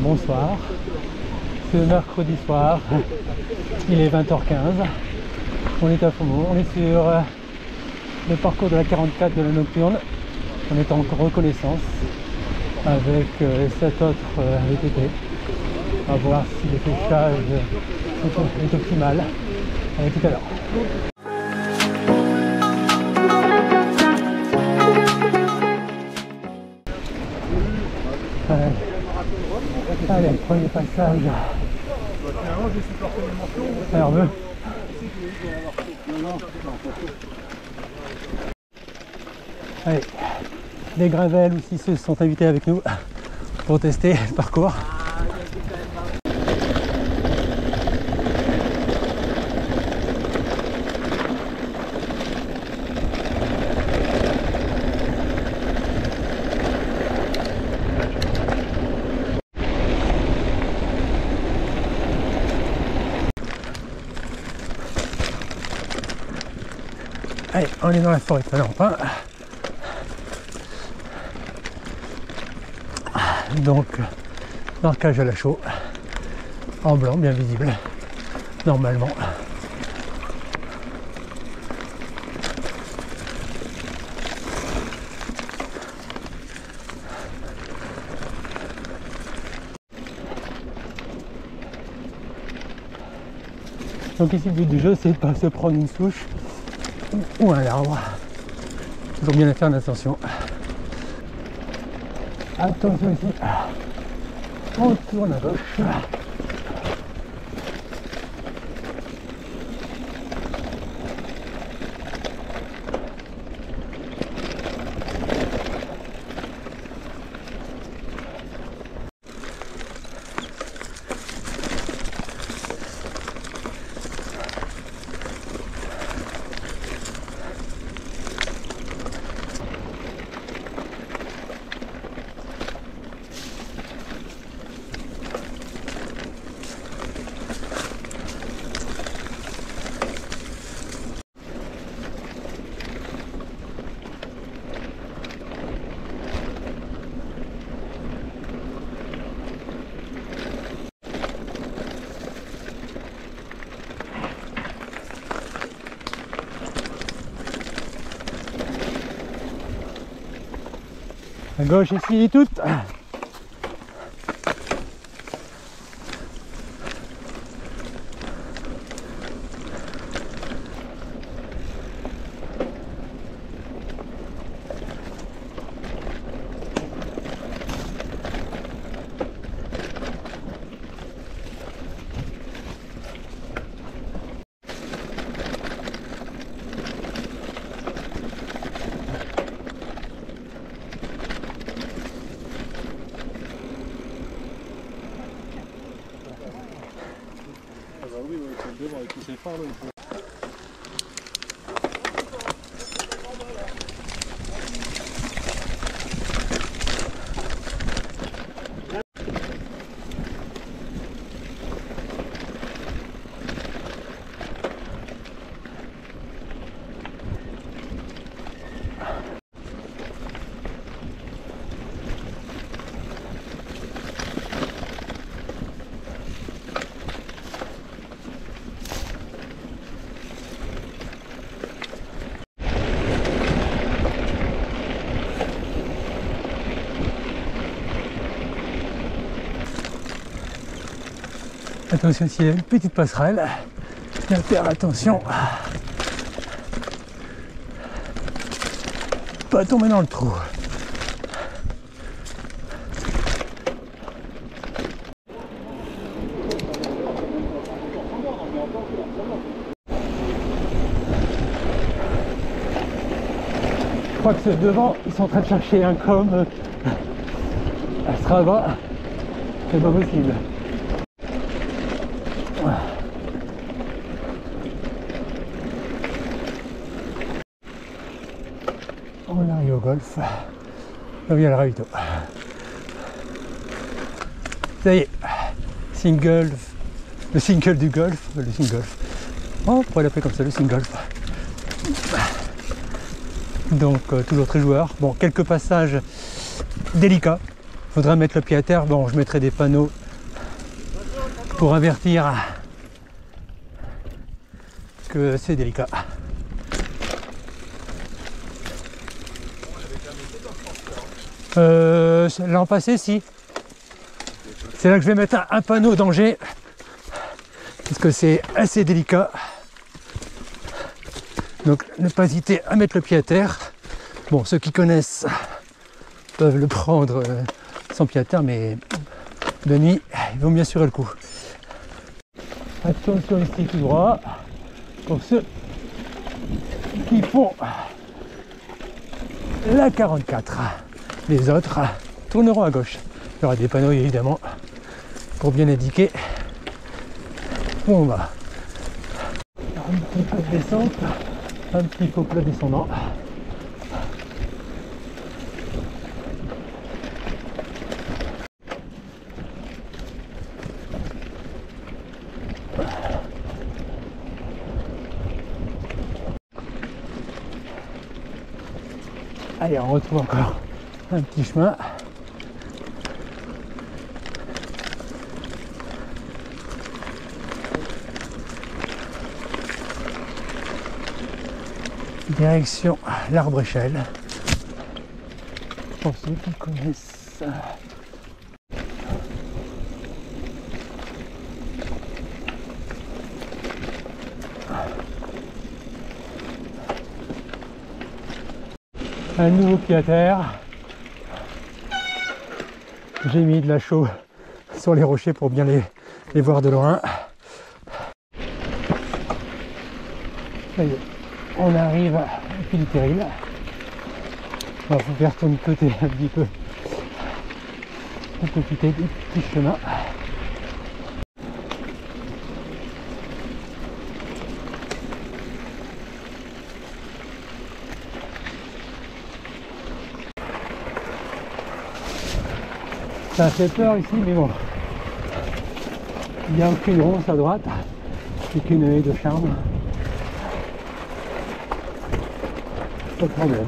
Bonsoir, c'est mercredi soir, il est 20h15, on est à Faubourg, on est sur le parcours de la 44 de la Nocturne, on est en reconnaissance avec 7 autres VTT, à voir si l'affichage est optimal. À tout à l'heure. Allez, premier passage. Nerveux. Allez, les Gravels aussi se sont invités avec nous pour tester le parcours. Allez, on est dans la forêt de Saint-Laurent. Donc, marquage à la chaux, en blanc, bien visible, normalement. Donc ici, le but du jeu, c'est de ne pas se prendre une souche ou un arbre. Toujours bien à faire attention. Attention ici. On tourne à gauche. À gauche ici, toute. Avec tous ces phares là, Attention, s'il y a une petite passerelle, bien faire attention. Pas tomber dans le trou. Je crois que c'est devant, ils sont en train de chercher un com à Strava. C'est pas possible. On arrive au golf. Là où il y a le ravito. Ça y est. Single. Le single du golf. Le single. Oh, on pourrait l'appeler comme ça, le single. Donc toujours très joueur. Bon, quelques passages délicats. faudra mettre le pied à terre. Bon, je mettrai des panneaux pour avertir que c'est délicat. L'an passé, si. C'est là que je vais mettre un panneau danger, parce que c'est assez délicat. Donc ne pas hésiter à mettre le pied à terre. Bon, ceux qui connaissent peuvent le prendre sans pied à terre, mais de nuit, il vaut mieux assurer le coup. Attention ici tout droit. Pour ceux qui font la 44. Les autres tourneront à gauche. Il y aura des panneaux évidemment pour bien indiquer où on va. Un petit peu de descente, un petit faux plat descendant. Allez, on retrouve encore un petit chemin. Direction l'Arbre-Échelle. Pour ceux qui connaissent. Un nouveau pied à terre. J'ai mis de la chaux sur les rochers pour bien les voir de loin. Ça y est, on arrive au pied du terril. On va faire tourner de côté un petit peu pour profiter du petit chemin. Ça fait peur ici, mais bon, il n'y a aucune ronce à droite, c'est qu'une haie de charme. Pas de problème.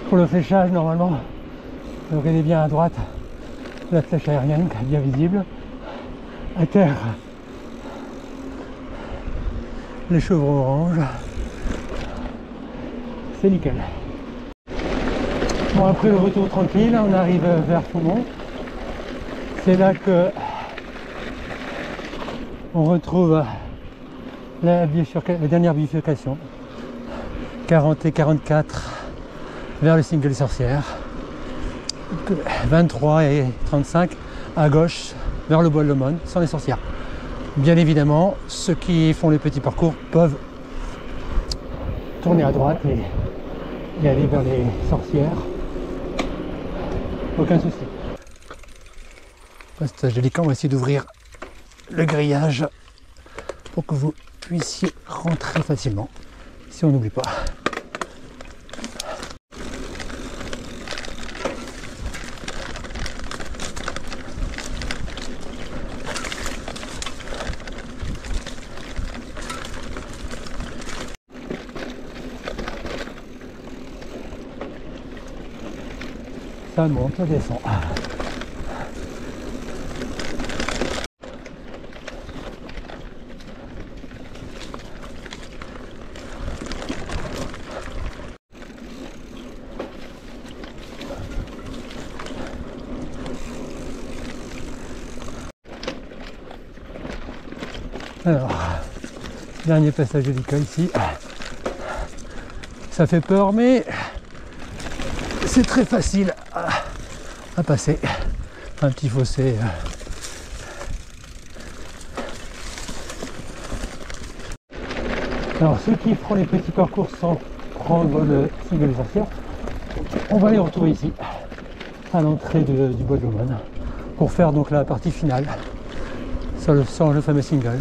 Pour le fléchage, normalement, regardez bien à droite la flèche aérienne qui est bien visible. À terre, les chevrons orange. C'est nickel. Bon, après le retour tranquille, on arrive vers Foumont. C'est là que on retrouve la dernière bifurcation. 40 et 44 vers le Single des Sorcières. 23 et 35 à gauche vers le bois de l'Aumône sans les sorcières. Bien évidemment, ceux qui font les petits parcours peuvent tourner à droite et aller vers les sorcières. Aucun souci. Passage délicat, on va essayer d'ouvrir le grillage pour que vous puissiez rentrer facilement, si on n'oublie pas. Ça monte, ça descend. Alors, dernier passage délicat ici. Ça fait peur, mais c'est très facile à passer. Un petit fossé. Alors, ceux qui feront les petits parcours sans prendre le Single des Sorcières, on va les retrouver ici, à l'entrée du bois de l'Aumône, pour faire donc la partie finale sur le fameux single.